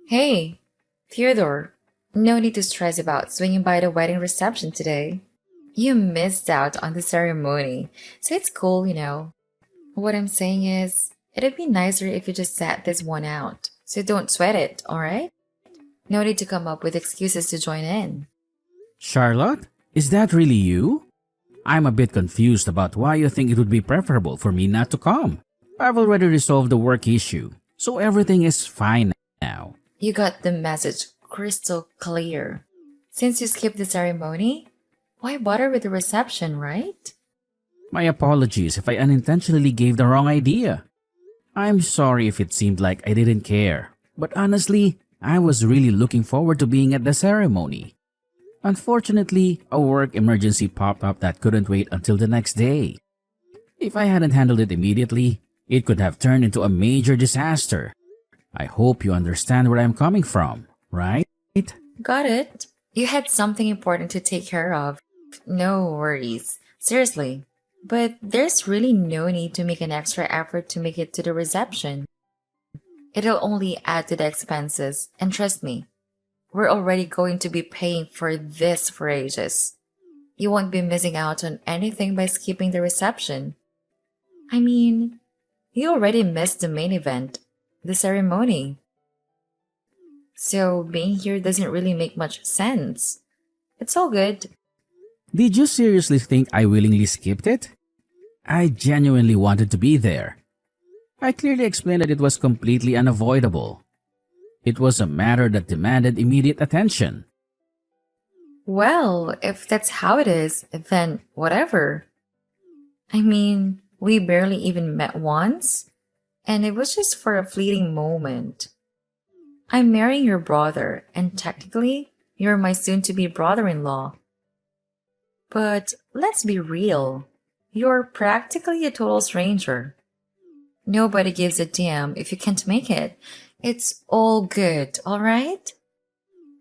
Hey, Theodore, no need to stress about swinging by the wedding reception today. You missed out on the ceremony, so it's cool. What I'm saying is, it'd be nicer if you just sat this one out. So don't sweat it, alright? No need to come up with excuses to join in. Charlotte, is that really you? I'm a bit confused about why you think it would be preferable for me not to come. I've already resolved the work issue, so everything is fine now. You got the message crystal clear. Since you skipped the ceremony, why bother with the reception, right? My apologies if I unintentionally gave the wrong idea. I'm sorry if it seemed like I didn't care, but honestly, I was really looking forward to being at the ceremony. Unfortunately, a work emergency popped up that couldn't wait until the next day. If I hadn't handled it immediately, it could have turned into a major disaster. I hope you understand where I'm coming from, right? Got it. You had something important to take care of. No worries. Seriously. But there's really no need to make an extra effort to make it to the reception. It'll only add to the expenses, and trust me, we're already going to be paying for this for ages. You won't be missing out on anything by skipping the reception. I mean, you already missed the main event, the ceremony. So being here doesn't really make much sense. It's all good. Did you seriously think I willingly skipped it? I genuinely wanted to be there. I clearly explained that it was completely unavoidable. It was a matter that demanded immediate attention. Well, if that's how it is, then whatever. I mean, we barely even met once, and it was just for a fleeting moment. I'm marrying your brother, and technically, you're my soon to be brother in law. But let's be real. You're practically a total stranger. Nobody gives a damn if you can't make it. It's all good, alright?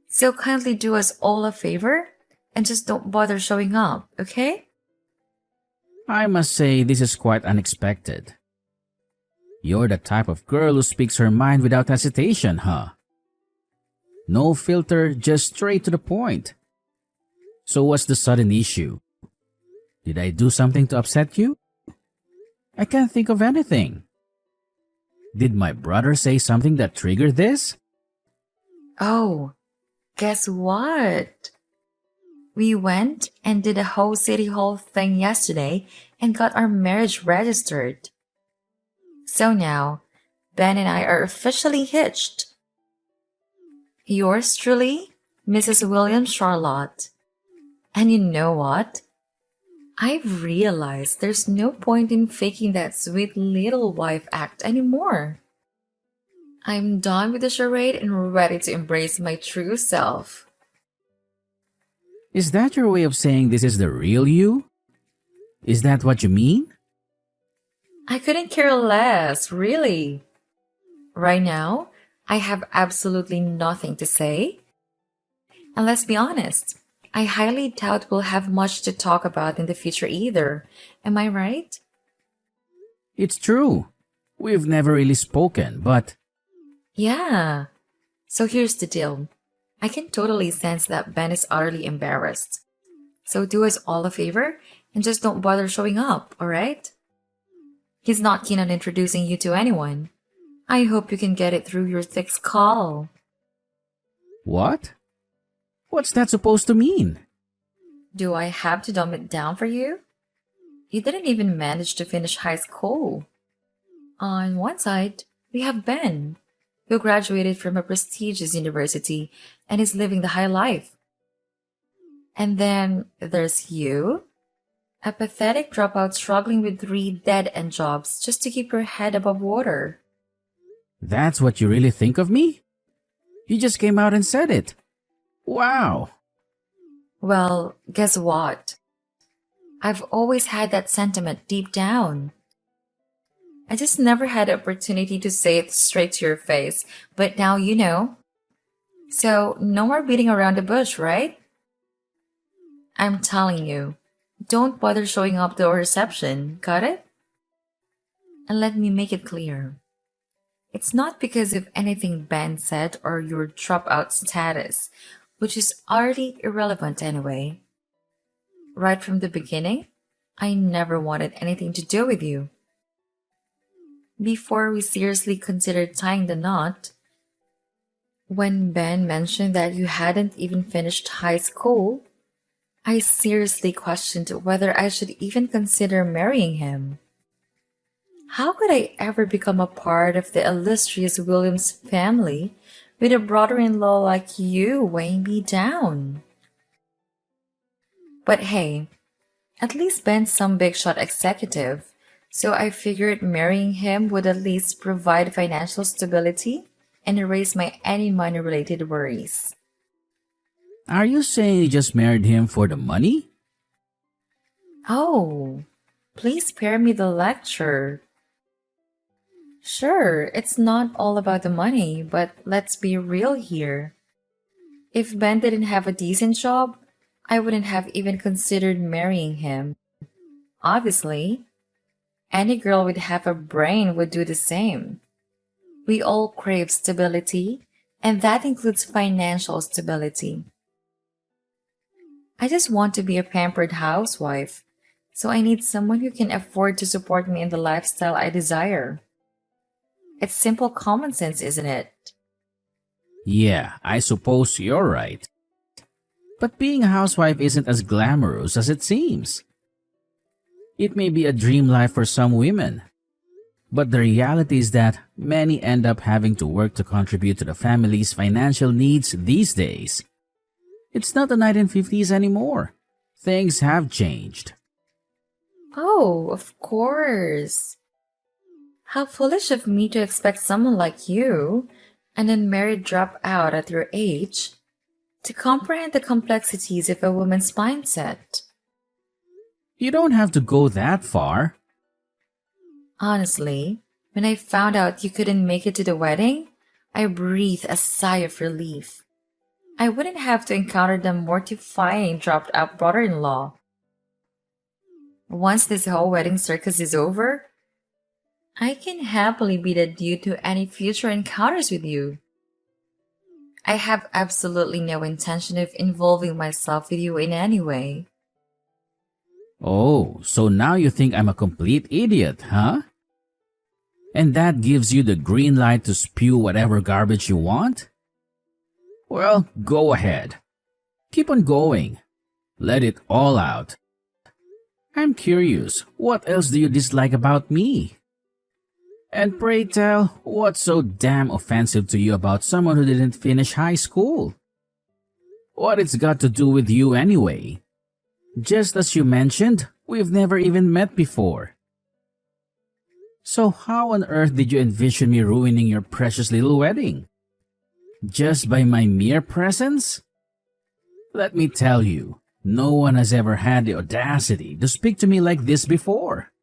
So kindly do us all a favor and just don't bother showing up, okay? I must say this is quite unexpected. You're the type of girl who speaks her mind without hesitation, huh? No filter, just straight to the point. So what's the sudden issue? Did I do something to upset you? I can't think of anything. Did my brother say something that triggered this? Oh, guess what? We went and did a whole city hall thing yesterday and got our marriage registered. So now, Ben and I are officially hitched. Yours truly, Mrs. William Charlotte. And you know what? I've realized there's no point in faking that sweet little wife act anymore. I'm done with the charade and ready to embrace my true self. Is that your way of saying this is the real you? Is that what you mean? I couldn't care less, really. Right now, I have absolutely nothing to say. And let's be honest, I highly doubt we'll have much to talk about in the future either. Am I right? It's true. We've never really spoken, but Yeah. So here's the deal. I can totally sense that Ben is utterly embarrassed. So do us all a favor and just don't bother showing up, alright? He's not keen on introducing you to anyone. I hope you can get it through your thick skull. what? What's that supposed to mean? Do I have to dumb it down for you? You didn't even manage to finish high school. On one side, we have Ben, who graduated from a prestigious university and is living the high life. And then there's you, a pathetic dropout struggling with three dead end jobs just to keep your head above water. That's what you really think of me? You just came out and said it. Wow. Well, guess what? I've always had that sentiment deep down. I just never had the opportunity to say it straight to your face, but now you know. So, no more beating around the bush, right? I'm telling you, don't bother showing up to our reception, got it? And let me make it clear. It's not because of anything Ben said or your dropout status, which is already irrelevant anyway. Right from the beginning, I never wanted anything to do with you. Before we seriously considered tying the knot, when Ben mentioned that you hadn't even finished high school, I seriously questioned whether I should even consider marrying him. How could I ever become a part of the illustrious Williams family with a brother in law like you weighing me down? But hey, at least Ben's some big shot executive, so I figured marrying him would at least provide financial stability and erase my any money related worries. Are you saying you just married him for the money? Oh, please spare me the lecture. Sure, it's not all about the money, but let's be real here. If Ben didn't have a decent job, I wouldn't have even considered marrying him. Obviously, any girl with half a brain would do the same. We all crave stability, and that includes financial stability. I just want to be a pampered housewife, so I need someone who can afford to support me in the lifestyle I desire. It's simple common sense, isn't it? Yeah, I suppose you're right. But being a housewife isn't as glamorous as it seems. It may be a dream life for some women, but the reality is that many end up having to work to contribute to the family's financial needs these days. It's not the 1950s anymore. Things have changed. Oh, of course. How foolish of me to expect someone like you, an unmarried dropout at your age, to comprehend the complexities of a woman's mindset. You don't have to go that far. Honestly, when I found out you couldn't make it to the wedding, I breathed a sigh of relief. I wouldn't have to encounter the mortifying dropped out brother in law. Once this whole wedding circus is over, I can happily be the due to any future encounters with you. I have absolutely no intention of involving myself with you in any way. Oh, so now you think I'm a complete idiot, huh? And that gives you the green light to spew whatever garbage you want? Well, go ahead. Keep on going. Let it all out. I'm curious, what else do you dislike about me? And pray tell, what's so damn offensive to you about someone who didn't finish high school? What it's got to do with you anyway? Just as you mentioned, we've never even met before. So how on earth did you envision me ruining your precious little wedding? Just by my mere presence? Let me tell you, no one has ever had the audacity to speak to me like this before.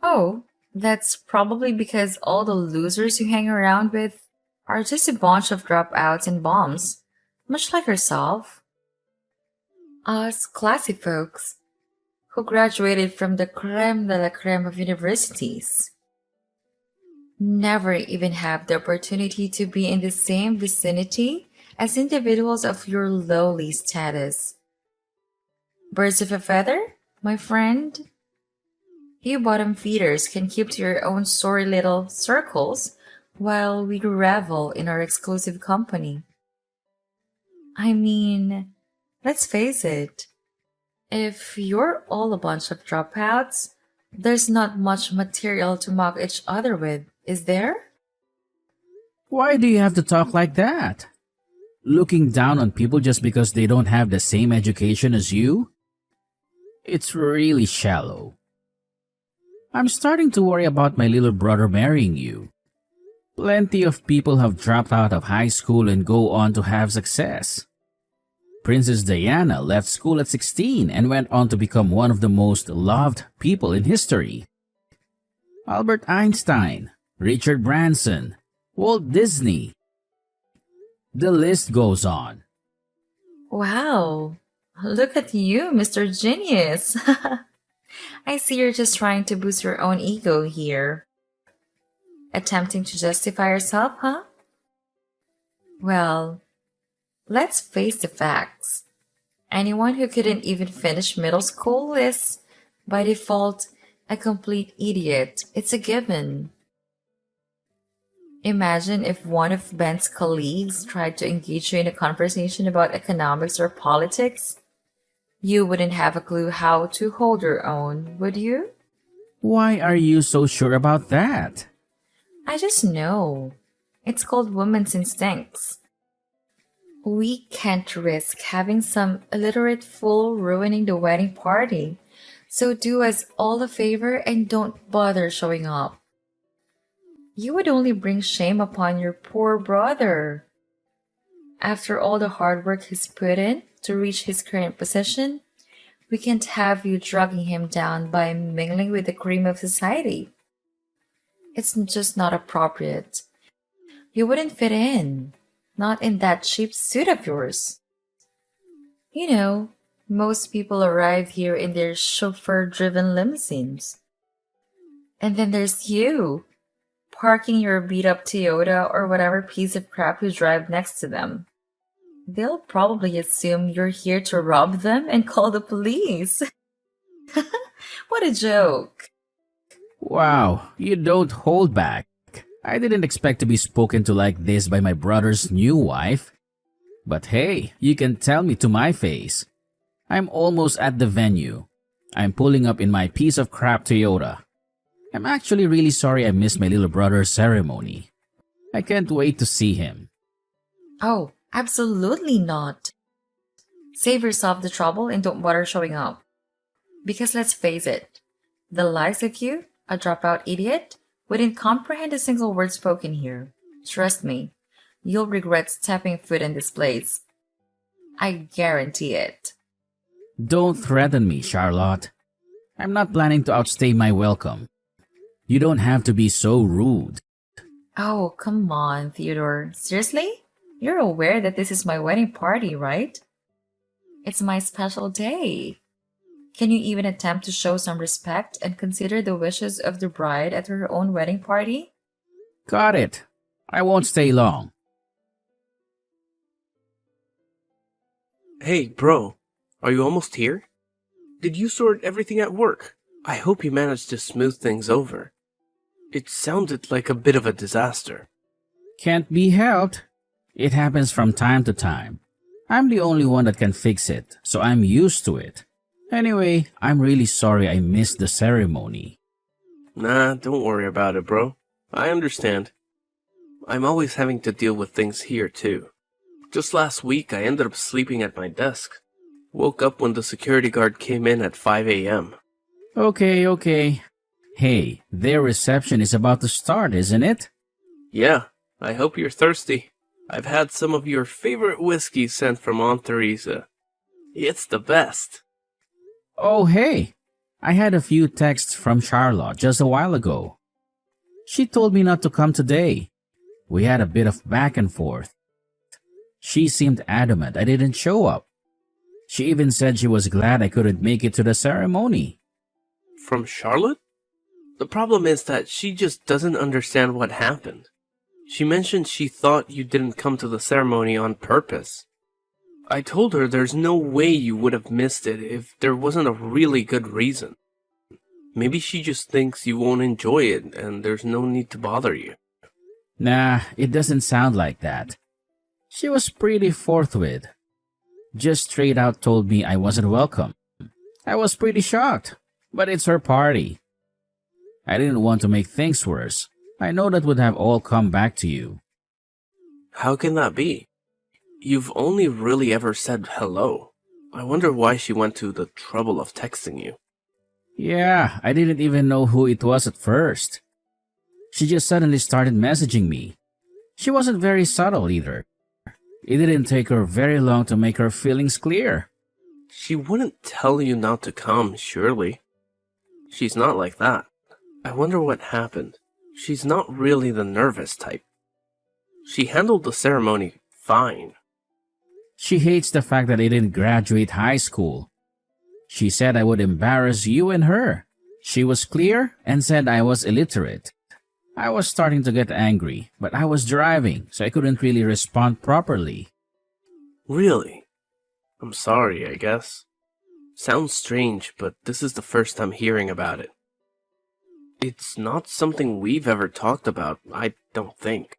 Oh, that's probably because all the losers you hang around with are just a bunch of dropouts and bums, much like yourself. Us classy folks who graduated from the creme de la creme of universities never even have the opportunity to be in the same vicinity as individuals of your lowly status. Birds of a feather, my friend? You bottom feeders can keep to your own sorry little circles while we revel in our exclusive company. I mean, let's face it, if you're all a bunch of dropouts, there's not much material to mock each other with, is there? Why do you have to talk like that? Looking down on people just because they don't have the same education as you? It's really shallow. I'm starting to worry about my little brother marrying you. Plenty of people have dropped out of high school and go on to have success. Princess Diana left school at 16 and went on to become one of the most loved people in history. Albert Einstein, Richard Branson, Walt Disney. The list goes on. Wow, look at you, Mr. Genius. I see you're just trying to boost your own ego here. attempting to justify yourself, huh? Well, let's face the facts. Anyone who couldn't even finish middle school is, by default, a complete idiot. It's a given. Imagine if one of Ben's colleagues tried to engage you in a conversation about economics or politics. You wouldn't have a clue how to hold your own, would you? Why are you so sure about that? I just know. It's called women's instincts. We can't risk having some illiterate fool ruining the wedding party. So do us all a favor and don't bother showing up. You would only bring shame upon your poor brother. After all the hard work he's put in to reach his current position, we can't have you dragging him down by mingling with the cream of society. It's just not appropriate. You wouldn't fit in. Not in that cheap suit of yours. You know, most people arrive here in their chauffeur-driven limousines. And then there's you, parking your beat-up Toyota or whatever piece of crap you drive next to them. They'll probably assume you're here to rob them and call the police. What a joke. Wow, you don't hold back. I didn't expect to be spoken to like this by my brother's new wife. But hey, you can tell me to my face. I'm almost at the venue. I'm pulling up in my piece of crap Toyota. I'm actually really sorry I missed my little brother's ceremony. I can't wait to see him. Oh, absolutely not. Save yourself the trouble and don't bother showing up. Because let's face it, the likes of you, a dropout idiot, wouldn't comprehend a single word spoken here. Trust me, you'll regret stepping foot in this place. I guarantee it. Don't threaten me, Charlotte. I'm not planning to outstay my welcome. You don't have to be so rude. Oh, come on, Theodore. Seriously? You're aware that this is my wedding party, right? It's my special day. Can you even attempt to show some respect and consider the wishes of the bride at her own wedding party? Got it. I won't stay long. Hey, bro. Are you almost here? Did you sort everything at work? I hope you managed to smooth things over. It sounded like a bit of a disaster. Can't be helped. It happens from time to time. I'm the only one that can fix it, so I'm used to it. Anyway, I'm really sorry I missed the ceremony. Nah, don't worry about it, bro. I understand. I'm always having to deal with things here, too. Just last week, I ended up sleeping at my desk. Woke up when the security guard came in at 5 a.m. Okay. Hey, their reception is about to start, isn't it? Yeah, I hope you're thirsty. I've had some of your favorite whiskey sent from Aunt Teresa. It's the best. Oh, hey. I had a few texts from Charlotte just a while ago. She told me not to come today. We had a bit of back and forth. She seemed adamant I didn't show up. She even said she was glad I couldn't make it to the ceremony. From Charlotte? The problem is that she just doesn't understand what happened. She mentioned she thought you didn't come to the ceremony on purpose. I told her there's no way you would have missed it if there wasn't a really good reason. Maybe she just thinks you won't enjoy it and there's no need to bother you. Nah, it doesn't sound like that. She was pretty forthwith. Just straight out told me I wasn't welcome. I was pretty shocked, but it's her party. I didn't want to make things worse. I know that would have all come back to you. How can that be? You've only really ever said hello. I wonder why she went to the trouble of texting you. Yeah, I didn't even know who it was at first. She just suddenly started messaging me. She wasn't very subtle either. It didn't take her very long to make her feelings clear. She wouldn't tell you not to come, surely. She's not like that. I wonder what happened. She's not really the nervous type. She handled the ceremony fine. She hates the fact that I didn't graduate high school. She said I would embarrass you and her. She was clear and said I was illiterate. I was starting to get angry, but I was driving, so I couldn't really respond properly. Really? I'm sorry, I guess. Sounds strange, but this is the first time hearing about it. It's not something we've ever talked about, I don't think.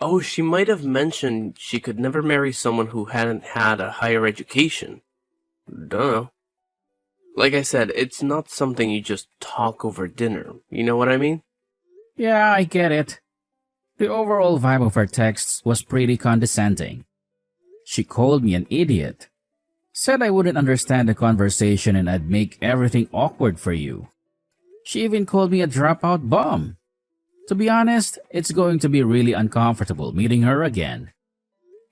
Oh, she might have mentioned she could never marry someone who hadn't had a higher education. Dunno. Like I said, it's not something you just talk over dinner, you know what I mean? Yeah, I get it. The overall vibe of her texts was pretty condescending. She called me an idiot. Said I wouldn't understand the conversation and I'd make everything awkward for you. She even called me a dropout bum. To be honest, it's going to be really uncomfortable meeting her again.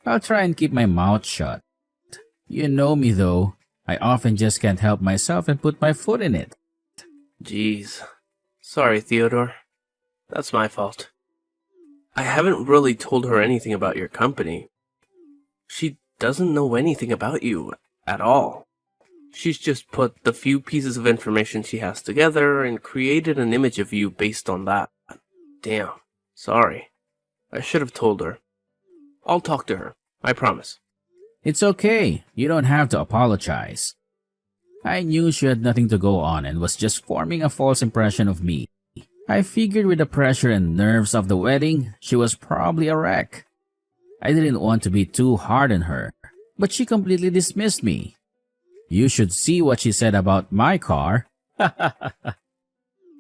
I'll try and keep my mouth shut. You know me though, I often just can't help myself and put my foot in it. Jeez. Sorry, Theodore. That's my fault. I haven't really told her anything about your company. She doesn't know anything about you at all. She's just put the few pieces of information she has together and created an image of you based on that. Damn. Sorry. I should have told her. I'll talk to her. I promise. It's okay, you don't have to apologize. I knew she had nothing to go on and was just forming a false impression of me. I figured with the pressure and nerves of the wedding, she was probably a wreck. I didn't want to be too hard on her, but she completely dismissed me. You should see what she said about my car.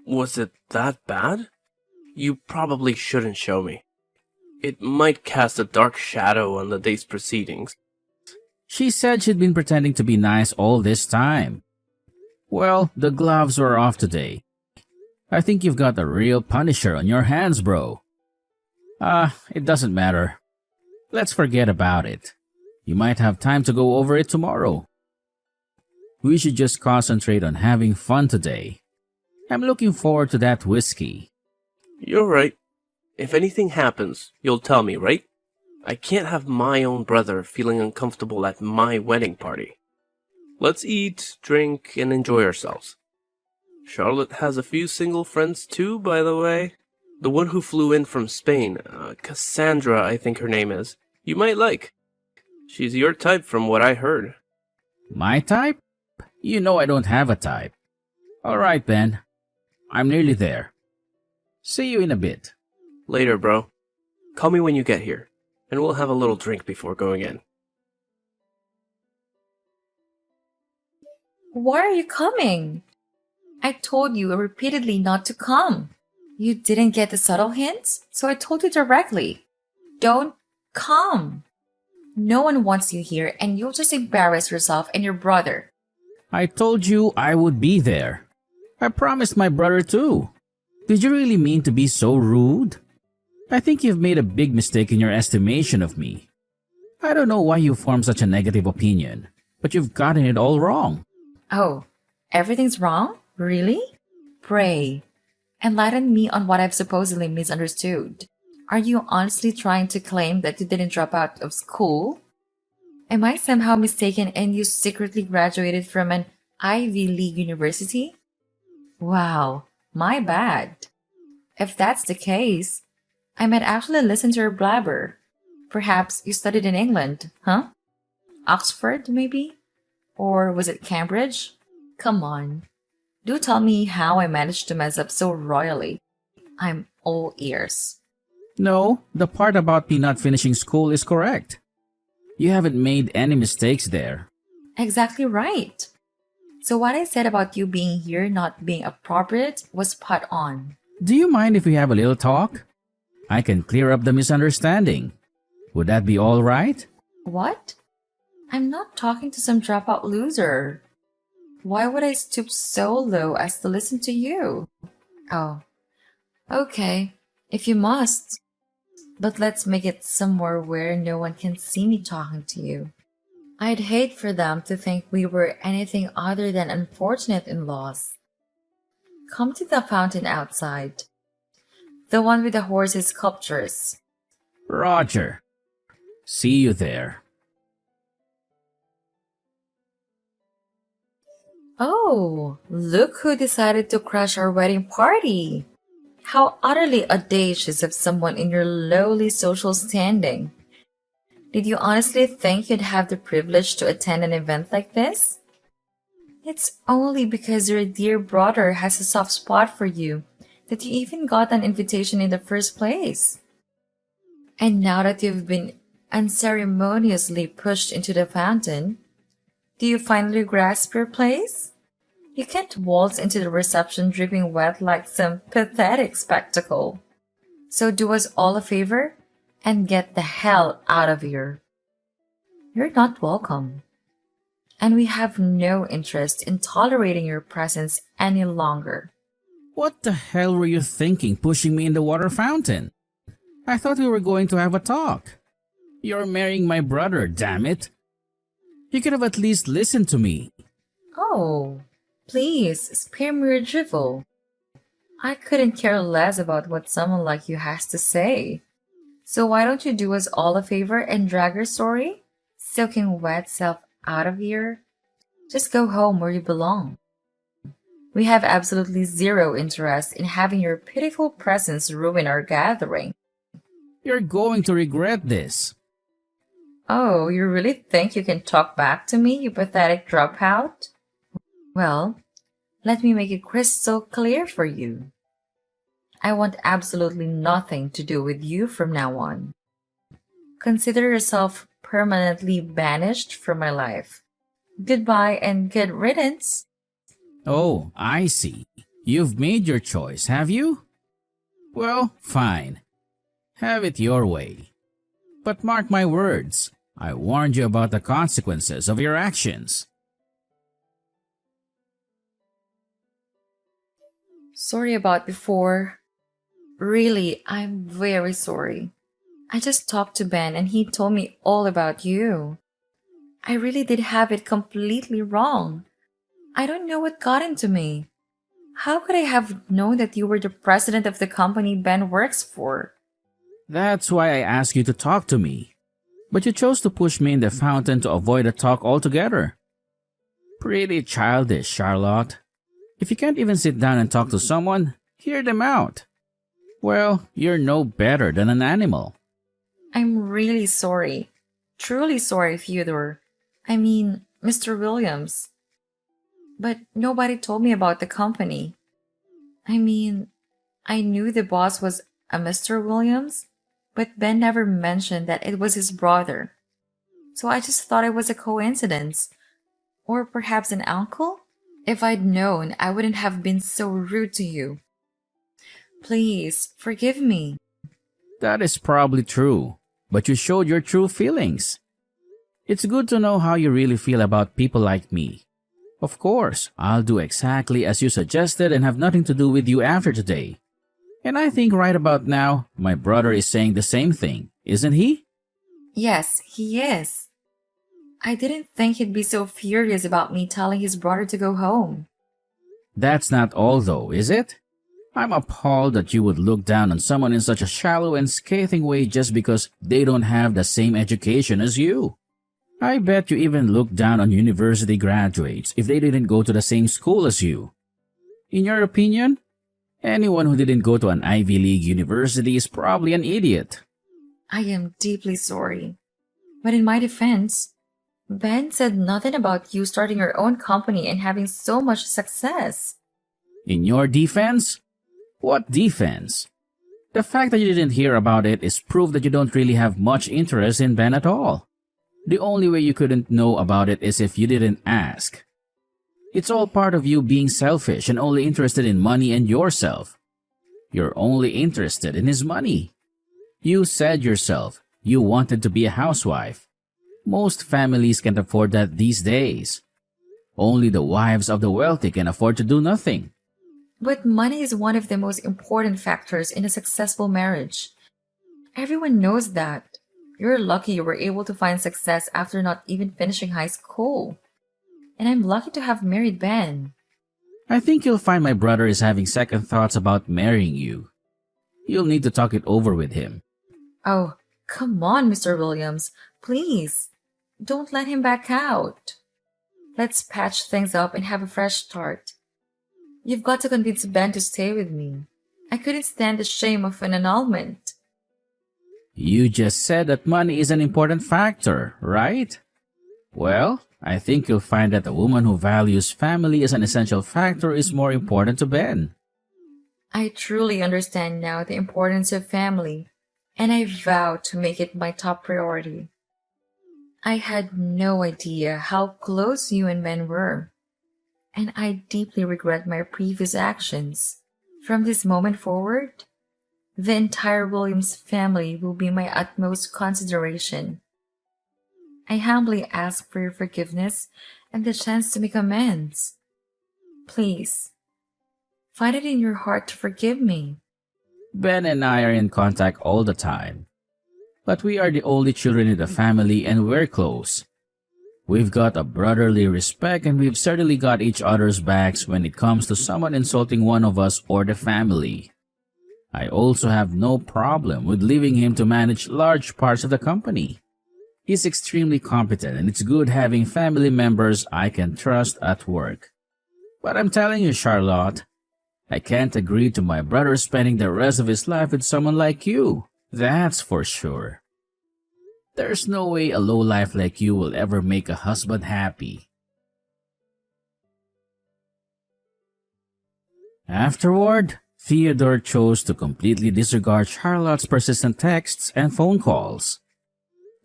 Was it that bad? You probably shouldn't show me. It might cast a dark shadow on the day's proceedings. She said she'd been pretending to be nice all this time. Well, the gloves were off today. I think you've got a real punisher on your hands, bro. It doesn't matter. Let's forget about it. You might have time to go over it tomorrow. We should just concentrate on having fun today. I'm looking forward to that whiskey. You're right. If anything happens, you'll tell me, right? I can't have my own brother feeling uncomfortable at my wedding party. Let's eat, drink, and enjoy ourselves. Charlotte has a few single friends too, by the way. The one who flew in from Spain, Cassandra, I think her name is. You might like. She's your type from what I heard. My type? You know I don't have a type. Alright then. I'm nearly there. See you in a bit. Later, bro. Call me when you get here, and we'll have a little drink before going in. Why are you coming? I told you repeatedly not to come. You didn't get the subtle hints, so I told you directly. Don't come. No one wants you here, and you'll just embarrass yourself and your brother. I told you I would be there. I promised my brother too. Did you really mean to be so rude? I think you've made a big mistake in your estimation of me. I don't know why you formed such a negative opinion, but you've gotten it all wrong. Oh, everything's wrong? Really? Pray, enlighten me on what I've supposedly misunderstood. Are you honestly trying to claim that you didn't drop out of school? Am I somehow mistaken and you secretly graduated from an Ivy League university? Wow, my bad. If that's the case, I might actually listen to your blabber. Perhaps you studied in England, huh? Oxford, maybe? Or was it Cambridge? Come on. Do tell me how I managed to mess up so royally. I'm all ears. No, the part about me not finishing school is correct. You haven't made any mistakes there. Exactly right. So what I said about you being here not being appropriate was spot on. Do you mind if we have a little talk? I can clear up the misunderstanding. Would that be all right? What? I'm not talking to some dropout loser. Why would I stoop so low as to listen to you? Oh, okay, if you must. But let's make it somewhere where no one can see me talking to you. I'd hate for them to think we were anything other than unfortunate in-laws. Come to the fountain outside. The one with the horses' sculptures. Roger. See you there. Oh, look who decided to crash our wedding party. How utterly audacious of someone in your lowly social standing. Did you honestly think you'd have the privilege to attend an event like this? It's only because your dear brother has a soft spot for you that you even got an invitation in the first place. And now that you've been unceremoniously pushed into the fountain, do you finally grasp your place? You can't waltz into the reception dripping wet like some pathetic spectacle. So do us all a favor and get the hell out of here. You're not welcome. And we have no interest in tolerating your presence any longer. What the hell were you thinking pushing me in the water fountain? I thought we were going to have a talk. You're marrying my brother, damn it. You could have at least listened to me. Oh, please spare me your drivel. I couldn't care less about what someone like you has to say. So why don't you do us all a favor and drag your story, soaking wet self out of here? Just go home where you belong. We have absolutely zero interest in having your pitiful presence ruin our gathering. You're going to regret this. Oh, you really think you can talk back to me, you pathetic dropout? Well, let me make it crystal clear for you. I want absolutely nothing to do with you from now on. Consider yourself permanently banished from my life. Goodbye and good riddance. Oh, I see. You've made your choice, have you? Well, fine. Have it your way. But mark my words, I warned you about the consequences of your actions. Sorry about before. Really, I'm very sorry. I just talked to Ben and he told me all about you. I really did have it completely wrong. I don't know what got into me. How could I have known that you were the president of the company Ben works for? That's why I asked you to talk to me. But you chose to push me in the fountain to avoid a talk altogether. Pretty childish, Charlotte. If you can't even sit down and talk to someone, hear them out. Well, you're no better than an animal. I'm really sorry. Truly sorry, Theodore. I mean, Mr. Williams. But nobody told me about the company. I mean, I knew the boss was a Mr. Williams, but Ben never mentioned that it was his brother. So I just thought it was a coincidence. Or perhaps an uncle? If I'd known, I wouldn't have been so rude to you. Please, forgive me. That is probably true, but you showed your true feelings. It's good to know how you really feel about people like me. Of course, I'll do exactly as you suggested and have nothing to do with you after today. And I think right about now, my brother is saying the same thing, isn't he? Yes, he is. I didn't think he'd be so furious about me telling his brother to go home. That's not all though, is it? I'm appalled that you would look down on someone in such a shallow and scathing way just because they don't have the same education as you. I bet you even look down on university graduates if they didn't go to the same school as you. In your opinion, anyone who didn't go to an Ivy League university is probably an idiot. I am deeply sorry. But in my defense, Ben said nothing about you starting your own company and having so much success. In your defense? What defense? The fact that you didn't hear about it is proof that you don't really have much interest in Ben at all. The only way you couldn't know about it is if you didn't ask. It's all part of you being selfish and only interested in money and yourself. You're only interested in his money. You said yourself you wanted to be a housewife. Most families can't afford that these days. Only the wives of the wealthy can afford to do nothing. But money is one of the most important factors in a successful marriage. Everyone knows that. You're lucky you were able to find success after not even finishing high school. And I'm lucky to have married Ben. I think you'll find my brother is having second thoughts about marrying you. You'll need to talk it over with him. Oh, come on, Mr. Williams. Please, don't let him back out. Let's patch things up and have a fresh start. You've got to convince Ben to stay with me. I couldn't stand the shame of an annulment. You just said that money is an important factor, right? Well, I think you'll find that a woman who values family as an essential factor is more important to Ben. I truly understand now the importance of family, and I vow to make it my top priority. I had no idea how close you and Ben were, and I deeply regret my previous actions. From this moment forward, the entire Williams family will be my utmost consideration. I humbly ask for your forgiveness and the chance to make amends. Please, find it in your heart to forgive me. Ben and I are in contact all the time. But we are the only children in the family and we're close. We've got a brotherly respect and we've certainly got each other's backs when it comes to someone insulting one of us or the family. I also have no problem with leaving him to manage large parts of the company. He's extremely competent and it's good having family members I can trust at work. But I'm telling you, Charlotte, I can't agree to my brother spending the rest of his life with someone like you. That's for sure. There's no way a lowlife like you will ever make a husband happy. Afterward, Theodore chose to completely disregard Charlotte's persistent texts and phone calls.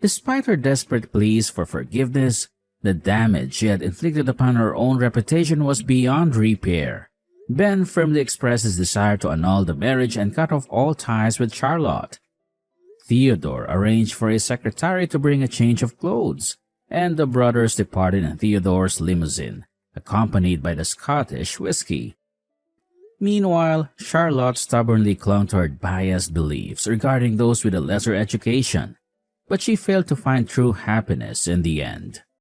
Despite her desperate pleas for forgiveness, the damage she had inflicted upon her own reputation was beyond repair. Ben firmly expressed his desire to annul the marriage and cut off all ties with Charlotte. Theodore arranged for his secretary to bring a change of clothes, and the brothers departed in Theodore's limousine, accompanied by the Scottish whiskey. Meanwhile, Charlotte stubbornly clung to her biased beliefs regarding those with a lesser education, but she failed to find true happiness in the end.